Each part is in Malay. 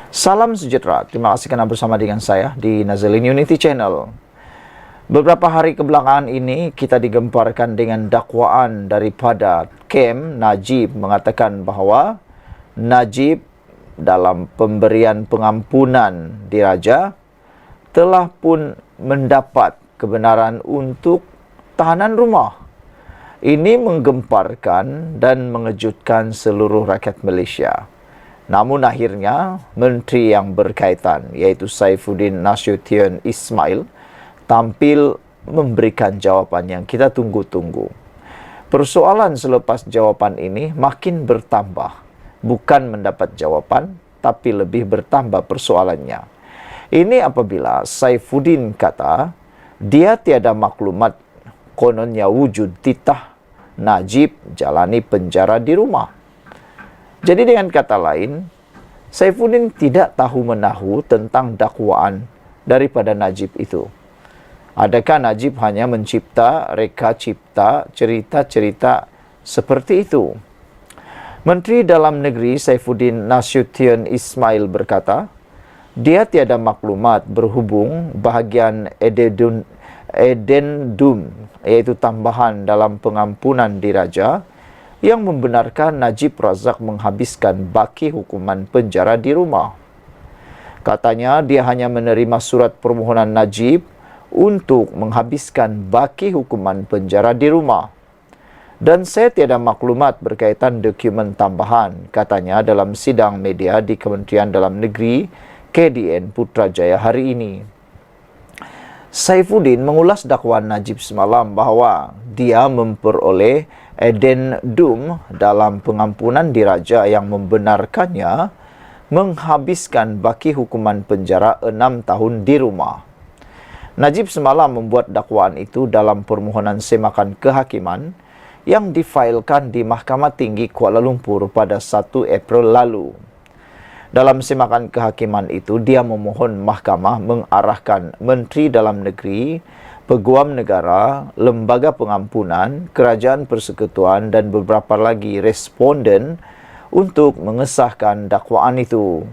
Salam sejahtera, terima kasih karena bersama dengan saya di Nazalin Unity Channel. Beberapa hari kebelakangan ini kita digemparkan dengan dakwaan daripada Kem Najib mengatakan bahawa Najib dalam pemberian pengampunan diraja telah pun mendapat kebenaran untuk tahanan rumah. Ini menggemparkan dan mengejutkan seluruh rakyat Malaysia. Namun akhirnya, menteri yang berkaitan, iaitu Saifuddin Nasution Ismail, tampil memberikan jawapan yang kita tunggu-tunggu. Persoalan selepas jawapan ini makin bertambah. Bukan mendapat jawapan, tapi lebih bertambah persoalannya. Ini apabila Saifuddin kata, dia tiada maklumat kononnya wujud titah Najib jalani penjara di rumah. Jadi dengan kata lain, Saifuddin tidak tahu-menahu tentang dakwaan daripada Najib itu. Adakah Najib hanya mencipta, reka cipta, cerita-cerita seperti itu? Menteri Dalam Negeri Saifuddin Nasution Ismail berkata, dia tiada maklumat berhubung bahagian addendum, iaitu tambahan dalam pengampunan diraja, yang membenarkan Najib Razak menghabiskan baki hukuman penjara di rumah. Katanya dia hanya menerima surat permohonan Najib untuk menghabiskan baki hukuman penjara di rumah. Dan saya tiada maklumat berkaitan dokumen tambahan, katanya dalam sidang media di Kementerian Dalam Negeri KDN Putrajaya hari ini. Saifuddin mengulas dakwaan Najib semalam bahawa dia memperoleh addendum dalam pengampunan diraja yang membenarkannya menghabiskan baki hukuman penjara 6 tahun di rumah. Najib semalam membuat dakwaan itu dalam permohonan semakan kehakiman yang difailkan di Mahkamah Tinggi Kuala Lumpur pada 1 April lalu. Dalam semakan kehakiman itu, dia memohon mahkamah mengarahkan Menteri Dalam Negeri, Peguam Negara, Lembaga Pengampunan, Kerajaan Persekutuan dan beberapa lagi responden untuk mengesahkan dakwaan itu.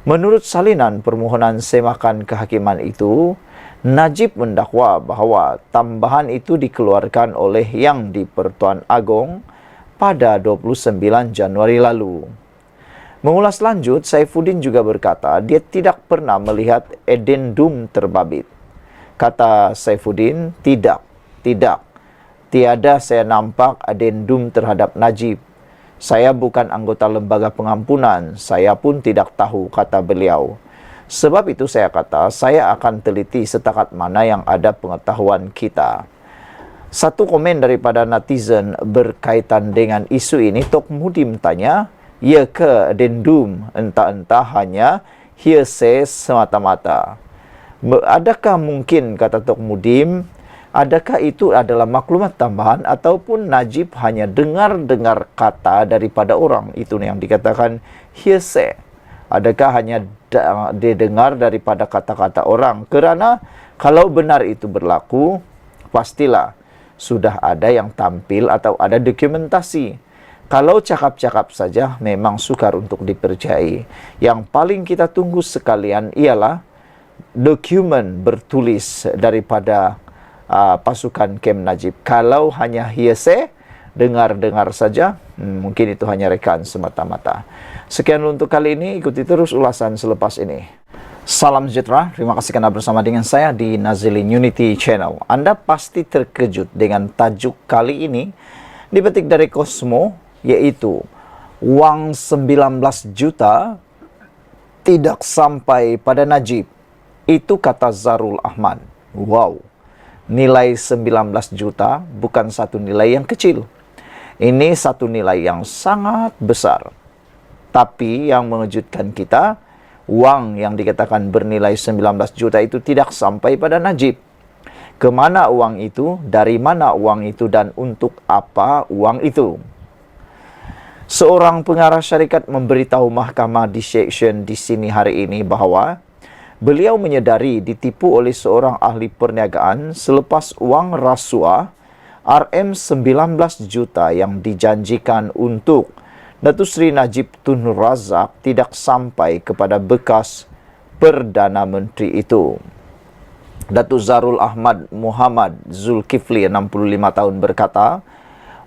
Menurut salinan permohonan semakan kehakiman itu, Najib mendakwa bahawa tambahan itu dikeluarkan oleh Yang di-Pertuan Agong pada 29 Januari lalu. Mengulas lanjut, Saifuddin juga berkata dia tidak pernah melihat addendum terbabit. Kata Saifuddin, tiada saya nampak addendum terhadap Najib. Saya bukan anggota lembaga pengampunan, saya pun tidak tahu, kata beliau. Sebab itu saya kata, saya akan teliti setakat mana yang ada pengetahuan kita. Satu komen daripada netizen berkaitan dengan isu ini, Tok Mudim tanya, ya ke addendum entah-entah hanya hearsay semata-mata. Adakah mungkin, kata Tok Mudim, adakah itu adalah maklumat tambahan ataupun Najib hanya dengar-dengar kata daripada orang? Itu yang dikatakan hearsay. Adakah hanya didengar daripada kata-kata orang? Kerana kalau benar itu berlaku, pastilah sudah ada yang tampil atau ada dokumentasi. Kalau cakap-cakap saja memang sukar untuk dipercayai. Yang paling kita tunggu sekalian ialah dokumen bertulis daripada pasukan Kem Najib. Kalau hanya hearsay, dengar-dengar saja, mungkin itu hanya rekaan semata-mata. Sekian untuk kali ini, ikuti terus ulasan selepas ini. Salam sejahtera, terima kasih kerana bersama dengan saya di Nazalin Unity Channel. Anda pasti terkejut dengan tajuk kali ini, dipetik dari Cosmo, yaitu wang 19 juta tidak sampai pada Najib. Itu kata Zarul Ahmad. Wow, nilai 19 juta bukan satu nilai yang kecil. Ini satu nilai yang sangat besar. Tapi yang mengejutkan kita, wang yang dikatakan bernilai 19 juta itu tidak sampai pada Najib. Kemana uang itu, dari mana uang itu, dan untuk apa uang itu? Seorang pengarah syarikat memberitahu mahkamah di seksyen di sini hari ini bahawa beliau menyedari ditipu oleh seorang ahli perniagaan selepas uang rasuah RM19 juta yang dijanjikan untuk Datuk Seri Najib Tun Razak tidak sampai kepada bekas Perdana Menteri itu. Datuk Zarul Ahmad Muhammad Zulkifli, 65 tahun, berkata,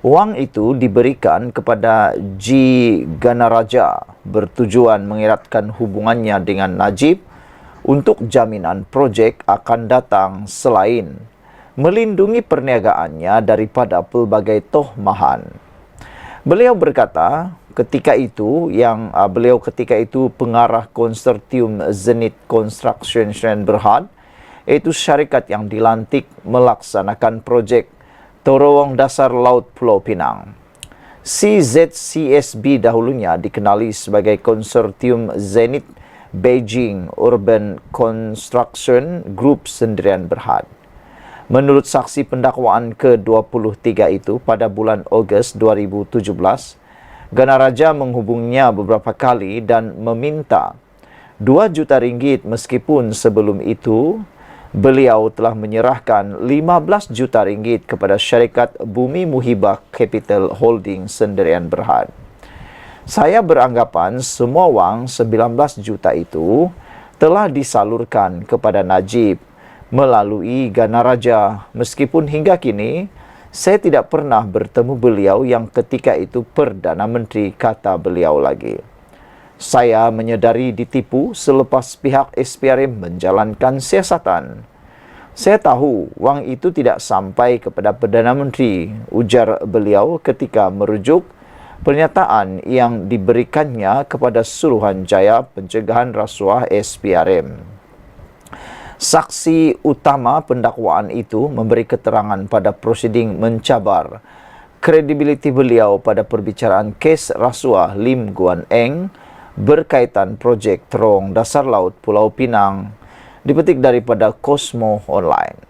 wang itu diberikan kepada G. Ganaraja bertujuan mengeratkan hubungannya dengan Najib untuk jaminan projek akan datang selain melindungi perniagaannya daripada pelbagai tohmahan. Beliau berkata, ketika itu pengarah konsortium Zenith Construction Berhad, iaitu syarikat yang dilantik melaksanakan projek Terowong Dasar Laut Pulau Pinang. CZCSB dahulunya dikenali sebagai konsortium Zenith Beijing Urban Construction Group Sendirian Berhad. Menurut saksi pendakwaan ke-23 itu, pada bulan Ogos 2017, Ganaraja menghubunginya beberapa kali dan meminta 2 juta ringgit, meskipun sebelum itu beliau telah menyerahkan 15 juta ringgit kepada syarikat Bumi Muhibah Capital Holding Sendirian Berhad. Saya beranggapan semua wang 19 juta itu telah disalurkan kepada Najib melalui Ganaraja, meskipun hingga kini saya tidak pernah bertemu beliau yang ketika itu Perdana Menteri, kata beliau lagi. Saya menyedari ditipu selepas pihak SPRM menjalankan siasatan. Saya tahu wang itu tidak sampai kepada Perdana Menteri, ujar beliau ketika merujuk pernyataan yang diberikannya kepada Suruhanjaya Pencegahan Rasuah SPRM. Saksi utama pendakwaan itu memberi keterangan pada prosiding mencabar kredibiliti beliau pada perbicaraan kes rasuah Lim Guan Eng berkaitan projek Terowong Dasar Laut Pulau Pinang, dipetik daripada Cosmo Online.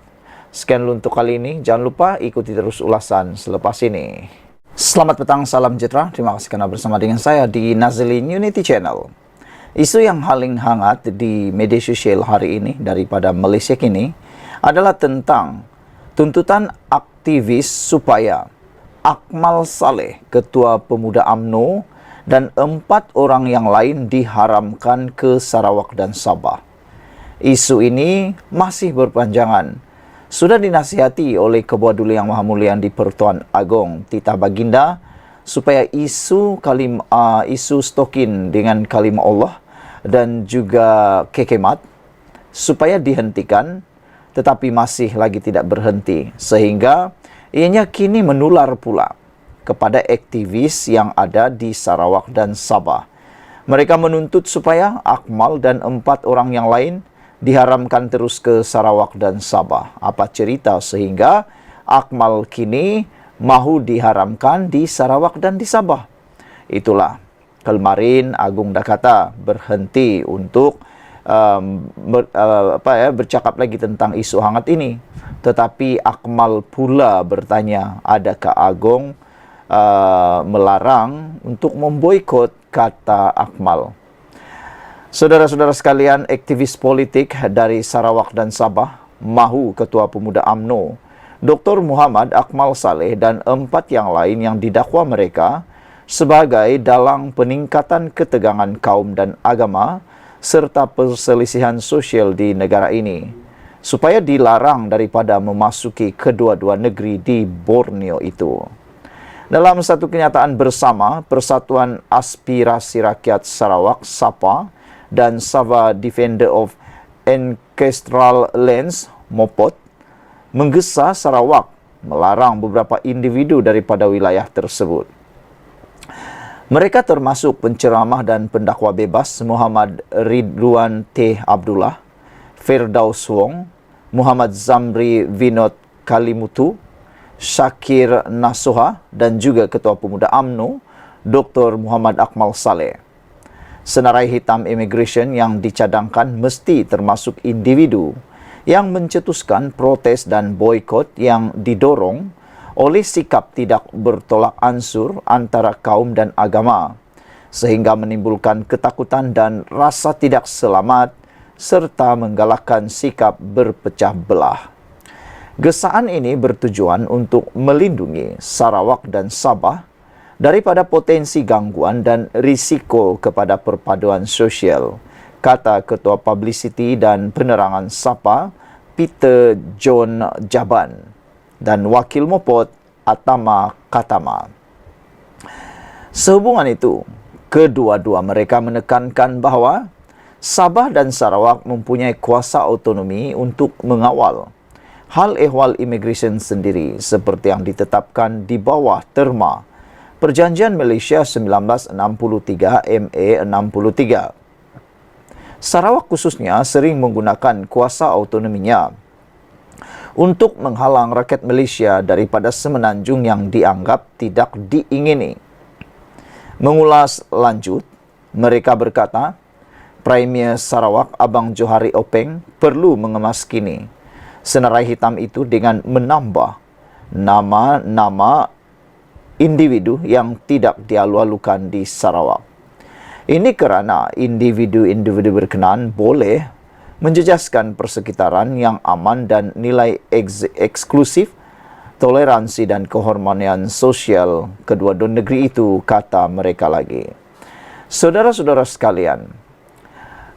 Sekian untuk kali ini, jangan lupa ikuti terus ulasan selepas ini. Selamat petang, salam sejahtera. Terima kasih karena bersama dengan saya di Nazlin Unity Channel. Isu yang paling hangat di media sosial hari ini daripada Malaysia kini adalah tentang tuntutan aktivis supaya Akmal Saleh, Ketua Pemuda UMNO, dan 4 orang yang lain diharamkan ke Sarawak dan Sabah. Isu ini masih berpanjangan. Sudah dinasihati oleh Ketua Duli Yang Maha Mulia di Pertuan Agong Titah Baginda supaya isu stokin dengan kalimah Allah dan juga kekemat supaya dihentikan, tetapi masih lagi tidak berhenti, sehingga ianya kini menular pula kepada aktivis yang ada di Sarawak dan Sabah. Mereka menuntut supaya Akmal dan 4 orang yang lain diharamkan terus ke Sarawak dan Sabah. Apa cerita sehingga Akmal kini mahu diharamkan di Sarawak dan di Sabah? Itulah, kemarin Agung dah kata berhenti untuk bercakap lagi tentang isu hangat ini. Tetapi Akmal pula bertanya, adakah Agung melarang untuk memboikot, kata Akmal. Saudara-saudara sekalian, aktivis politik dari Sarawak dan Sabah mahu Ketua Pemuda UMNO Dr. Muhammad Akmal Saleh dan 4 yang lain yang didakwa mereka sebagai dalang peningkatan ketegangan kaum dan agama serta perselisihan sosial di negara ini, supaya dilarang daripada memasuki kedua-dua negeri di Borneo itu. Dalam satu kenyataan bersama, Persatuan Aspirasi Rakyat Sarawak (SAPA) dan Sabah Defender of Ancestral Lands (MOPOT) menggesa Sarawak melarang beberapa individu daripada wilayah tersebut. Mereka termasuk penceramah dan pendakwa bebas Muhammad Ridwan T. Abdullah, Firdaus Wong, Muhammad Zamri Vinod Kalimutu, Syakir Nasuha, dan juga Ketua Pemuda UMNO Dr. Muhammad Akmal Saleh. Senarai hitam immigration yang dicadangkan mesti termasuk individu yang mencetuskan protes dan boikot yang didorong oleh sikap tidak bertolak ansur antara kaum dan agama, sehingga menimbulkan ketakutan dan rasa tidak selamat serta menggalakkan sikap berpecah belah. Gesaan ini bertujuan untuk melindungi Sarawak dan Sabah daripada potensi gangguan dan risiko kepada perpaduan sosial, kata Ketua Publicity dan Penerangan SAPA, Peter John Jaban, dan Wakil Mopot Atama Katama. Sehubungan itu, kedua-dua mereka menekankan bahawa Sabah dan Sarawak mempunyai kuasa autonomi untuk mengawal hal ehwal immigration sendiri seperti yang ditetapkan di bawah terma Perjanjian Malaysia 1963 MA 63. Sarawak khususnya sering menggunakan kuasa autonominya untuk menghalang rakyat Malaysia daripada semenanjung yang dianggap tidak diingini. Mengulas lanjut, mereka berkata, Premier Sarawak Abang Johari Openg perlu mengemas kini senarai hitam itu dengan menambah nama-nama individu yang tidak dialu-alukan di Sarawak. Ini kerana individu-individu berkenaan boleh menjejaskan persekitaran yang aman dan nilai eksklusif, toleransi dan kehormatan sosial kedua-dua negeri itu, kata mereka lagi. Saudara-saudara sekalian,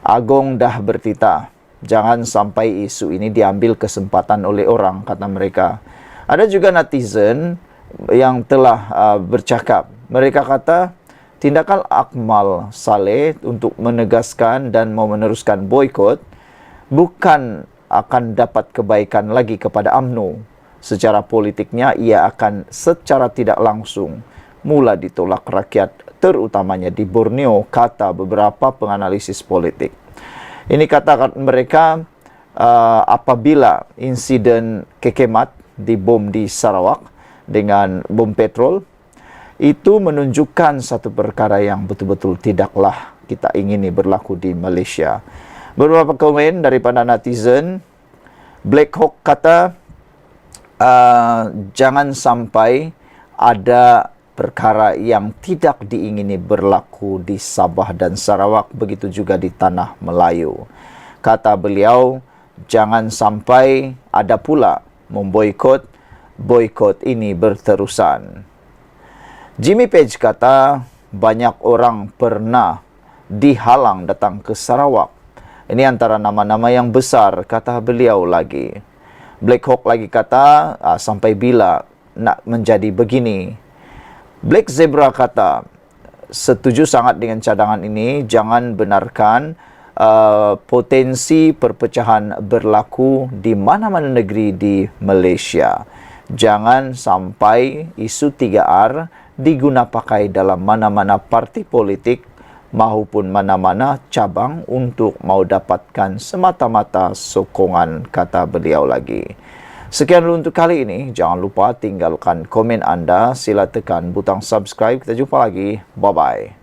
Agong dah bertitah, jangan sampai isu ini diambil kesempatan oleh orang, kata mereka. Ada juga netizen yang telah bercakap. Mereka kata, tindakan Akmal Saleh untuk menegaskan dan mau meneruskan boikot bukan akan dapat kebaikan lagi kepada UMNO. Secara politiknya, ia akan secara tidak langsung mula ditolak rakyat, terutamanya di Borneo, kata beberapa penganalisis politik. Ini kata mereka apabila insiden kekemat dibom di Sarawak dengan bom petrol, itu menunjukkan satu perkara yang betul-betul tidaklah kita ingini berlaku di Malaysia. Beberapa komen daripada netizen, Black Hawk kata, jangan sampai ada perkara yang tidak diingini berlaku di Sabah dan Sarawak, begitu juga di Tanah Melayu. Kata beliau, jangan sampai ada pula memboikot ini berterusan. Jimmy Page kata, banyak orang pernah dihalang datang ke Sarawak. Ini antara nama-nama yang besar, kata beliau lagi. Black Hawk lagi kata, sampai bila nak menjadi begini. Black Zebra kata, setuju sangat dengan cadangan ini, jangan benarkan potensi perpecahan berlaku di mana-mana negeri di Malaysia. Jangan sampai isu 3R diguna pakai dalam mana-mana parti politik maupun mana-mana cabang untuk mau dapatkan semata-mata sokongan, kata beliau lagi. Sekian dulu untuk kali ini. Jangan lupa tinggalkan komen anda. Sila tekan butang subscribe. Kita jumpa lagi. Bye-bye.